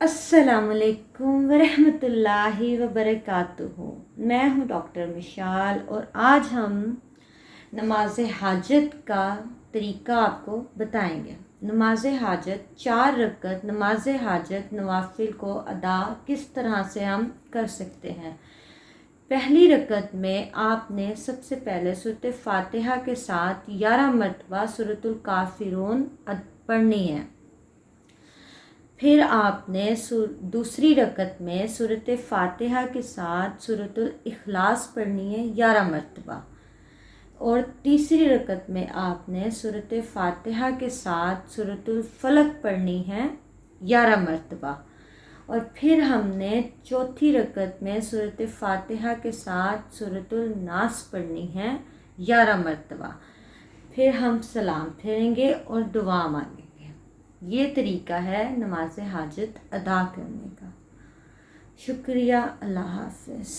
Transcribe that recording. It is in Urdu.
السلام علیکم ورحمۃ وبرکاتہ۔ میں ہوں ڈاکٹر مشال اور آج ہم نماز حاجت کا طریقہ آپ کو بتائیں گے۔ نماز حاجت 4 رکعت نماز حاجت نوافل کو ادا کس طرح سے ہم کر سکتے ہیں۔ پہلی رکعت میں آپ نے سب سے پہلے سورۃ فاتحہ کے ساتھ 11 مرتبہ سورۃ الکافرون پڑھنی ہے۔ پھر آپ نے دوسری رکعت میں سورۃ فاتحہ کے ساتھ سورۃ الاخلاص پڑھنی ہے 11 مرتبہ، اور تیسری رکعت میں آپ نے سورۃ فاتحہ کے ساتھ سورۃ الفلق پڑھنی ہے 11 مرتبہ، اور پھر ہم نے چوتھی رکعت میں سورۃ فاتحہ کے ساتھ سورۃ الناس پڑھنی ہے 11 مرتبہ۔ پھر ہم سلام پھیریں گے اور دعا مانگیں گے۔ یہ طریقہ ہے نماز حاجت ادا کرنے کا۔ شکریہ، اللہ حافظ۔